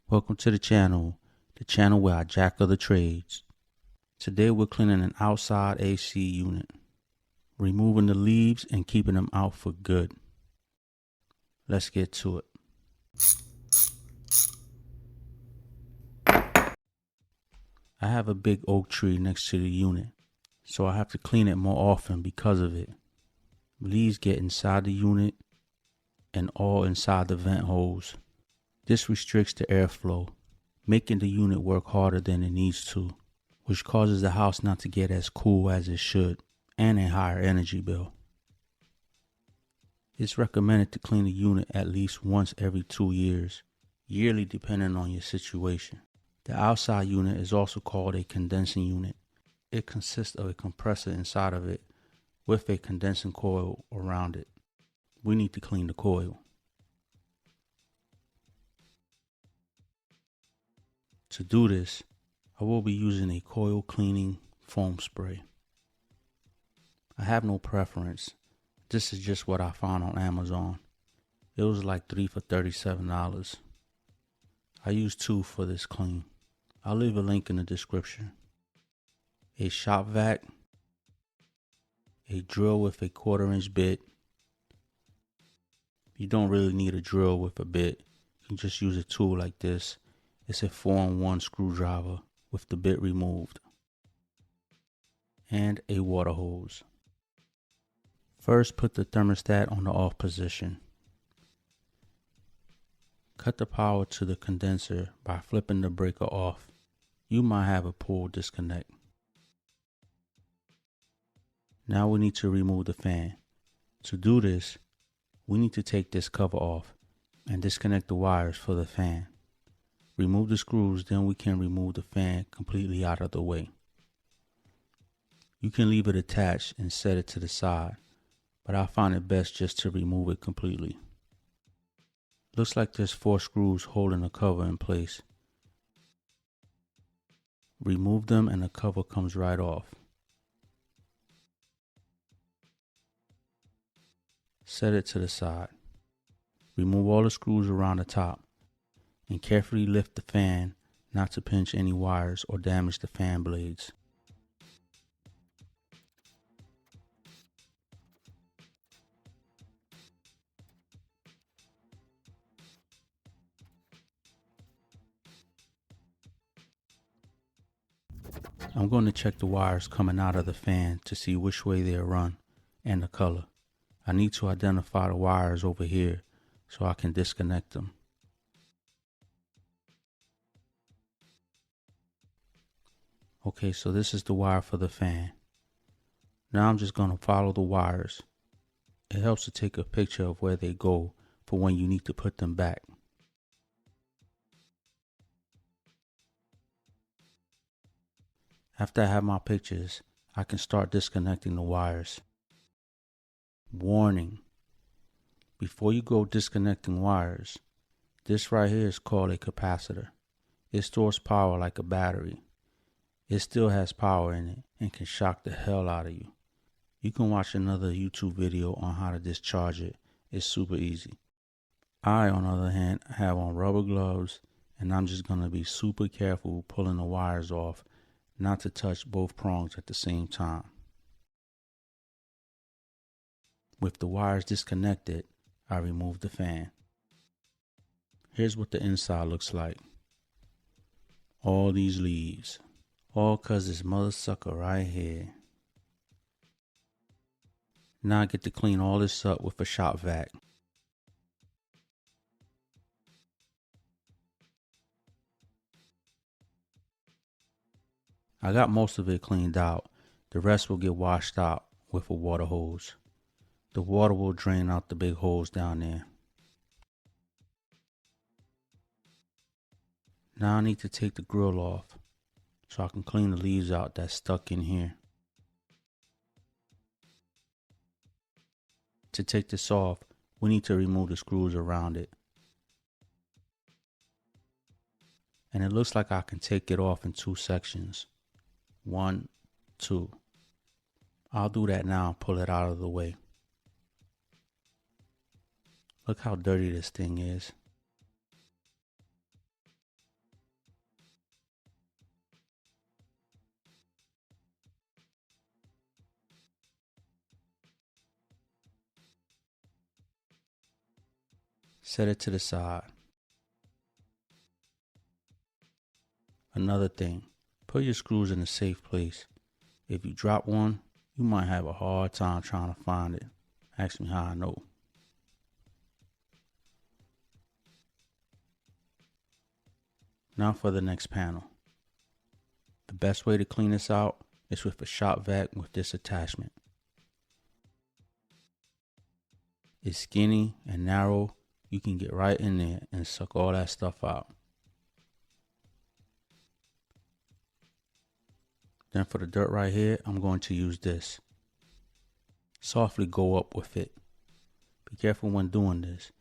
Welcome to the channel where I jack of the trades. Today we're cleaning an outside AC unit, removing the leaves and keeping them out for good. Let's get to it. I have a big oak tree next to the unit, so I have to clean it more often because of it. Leaves get inside the unit and all inside the vent holes. This restricts the airflow, making the unit work harder than it needs to, which causes the house not to get as cool as it should and a higher energy bill. It's recommended to clean the unit at least once every 2 years, yearly depending on your situation. The outside unit is also called a condensing unit. It consists of a compressor inside of it with a condensing coil around it. We need to clean the coil. To do this, I will be using a coil cleaning foam spray. I have no preference. This is just what I found on Amazon. It was like 3 for $37. I used 2 for this clean. I'll leave a link in the description. A shop vac, a drill with a 1/4-inch bit. You don't really need a drill with a bit. You can just use a tool like this. It's a 4-in-1 screwdriver with the bit removed. And a water hose. First, put the thermostat on the off position. Cut the power to the condenser by flipping the breaker off. You might have a pull disconnect. Now we need to remove the fan. To do this, we need to take this cover off and disconnect the wires for the fan. Remove the screws, then we can remove the fan completely out of the way. You can leave it attached and set it to the side, but I find it best just to remove it completely. Looks like there's 4 screws holding the cover in place. Remove them and the cover comes right off. Set it to the side. Remove all the screws around the top and carefully lift the fan not to pinch any wires or damage the fan blades. I'm going to check the wires coming out of the fan to see which way they are run and the color. I need to identify the wires over here so I can disconnect them. Okay, so this is the wire for the fan. Now I'm just going to follow the wires. It helps to take a picture of where they go for when you need to put them back. After I have my pictures, I can start disconnecting the wires. Warning: before you go disconnecting wires, this right here is called a capacitor. It stores power like a battery. It still has power in it and can shock the hell out of you. You can watch another YouTube video on how to discharge it. It's super easy. I, on the other hand, have on rubber gloves, and I'm just going to be super careful pulling the wires off, not to touch both prongs at the same time. With the wires disconnected, I remove the fan. Here's what the inside looks like. All these leaves. All cause this mother sucker right here. Now I get to clean all this up with a shop vac. I got most of it cleaned out. The rest will get washed out with a water hose. The water will drain out the big holes down there. Now I need to take the grill off so I can clean the leaves out that's stuck in here. To take this off, we need to remove the screws around it. And it looks like I can take it off in 2 sections. 1, 2. I'll do that now and pull it out of the way. Look how dirty this thing is. Set it to the side. Another thing, put your screws in a safe place. If you drop one, you might have a hard time trying to find it. Ask me how I know. Now for the next panel. The best way to clean this out is with a shop vac with this attachment. It's skinny and narrow. You can get right in there and suck all that stuff out. Then for the dirt right here, I'm going to use this. Softly go up with it. Be careful when doing this.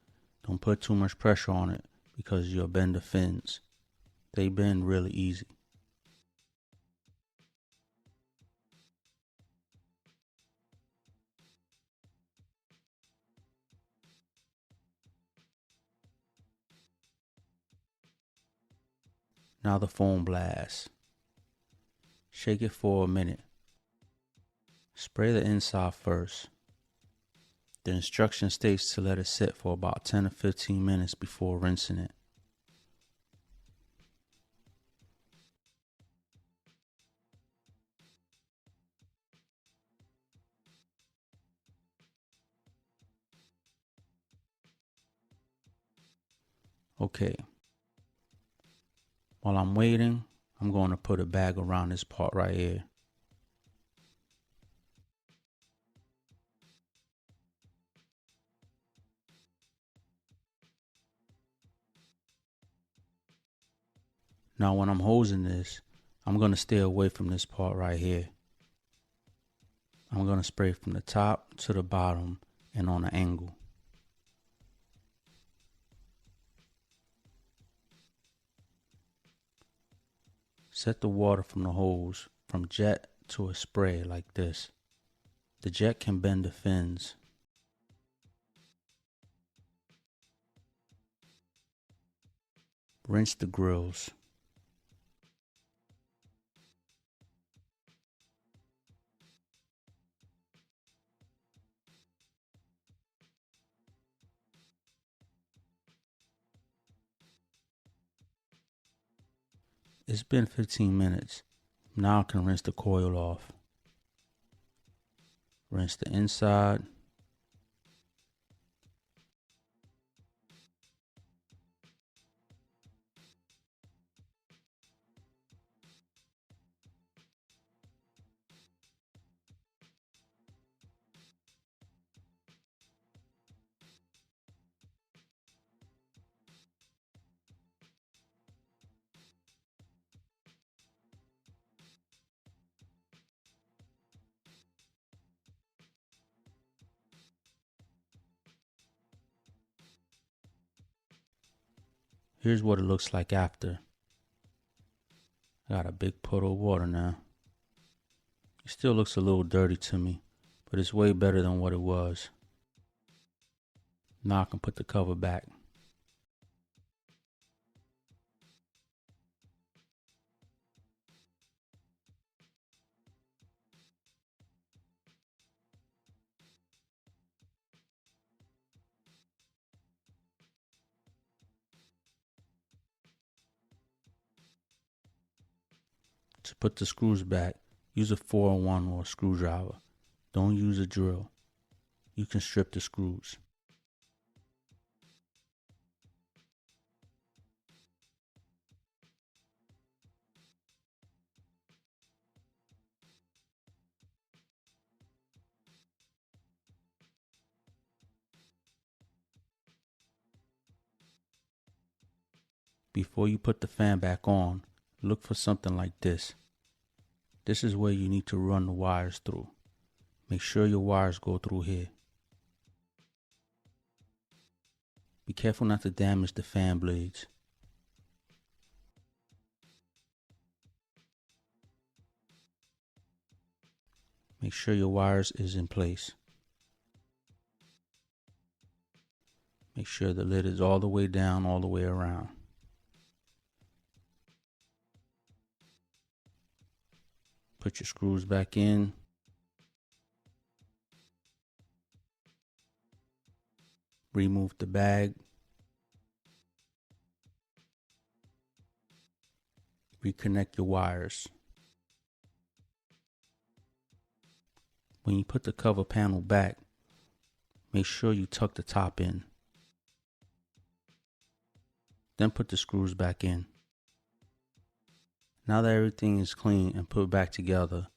Don't put too much pressure on it because you'll bend the fins. They bend really easy. Now the foam blast. Shake it for a minute. Spray the inside first. The instruction states to let it sit for about 10 to 15 minutes before rinsing it. Okay. While I'm waiting, I'm going to put a bag around this part right here. Now when I'm hosing this, I'm going to stay away from this part right here. I'm going to spray from the top to the bottom and on an angle. Set the water from the hose from jet to a spray like this. The jet can bend the fins. Rinse the grills. It's been 15 minutes. Now I can rinse the coil off. Rinse the inside. Here's what it looks like after. I got a big puddle of water now. It still looks a little dirty to me, but it's way better than what it was. Now I can put the cover back. To put the screws back, use a 4-in-1 or a screwdriver. Don't use a drill. You can strip the screws. Before you put the fan back on, look for something like this. This is where you need to run the wires through. Make sure your wires go through here. Be careful not to damage the fan blades. Make sure your wires is in place. Make sure the lid is all the way down, all the way around. Put your screws back in. Remove the bag. reconnect your wires. When you put the cover panel back, make sure you tuck the top in. Then put the screws back in. Now that everything is clean and put back together,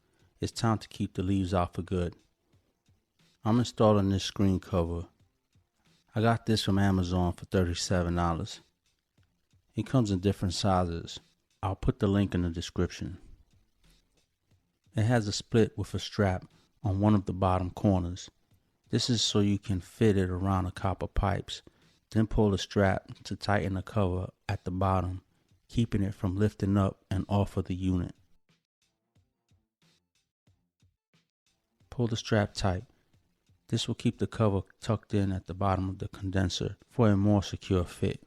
it's time to keep the leaves out for good. I'm installing this screen cover. I got this from Amazon for $37. It comes in different sizes. I'll put the link in the description. It has a split with a strap on one of the bottom corners. This is so you can fit it around the copper pipes. Then pull the strap to tighten the cover at the bottom, keeping it from lifting up and off of the unit. Pull the strap tight. This will keep the cover tucked in at the bottom of the condenser for a more secure fit.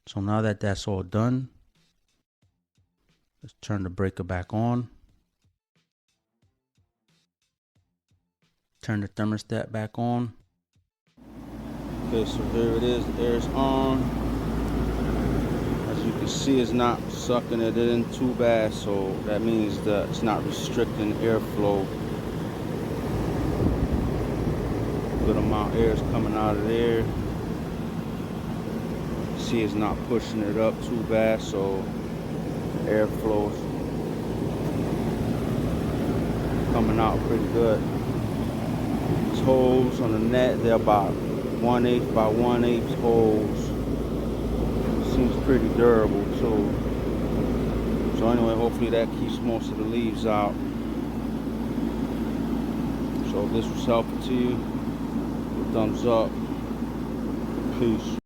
So now that that's all done, let's turn the breaker back on. Turn the thermostat back on. Okay, so here it is, the air is on. As you can see, it's not sucking it in too bad, so that means that it's not restricting airflow. Good amount of air is coming out of there. See, it's not pushing it up too bad, so airflow is coming out pretty good. These holes on the net, they're about 1/8 by 1/8 holes. Seems pretty durable too. So anyway, hopefully that keeps most of the leaves out. So if this was helpful to you, thumbs up. Peace.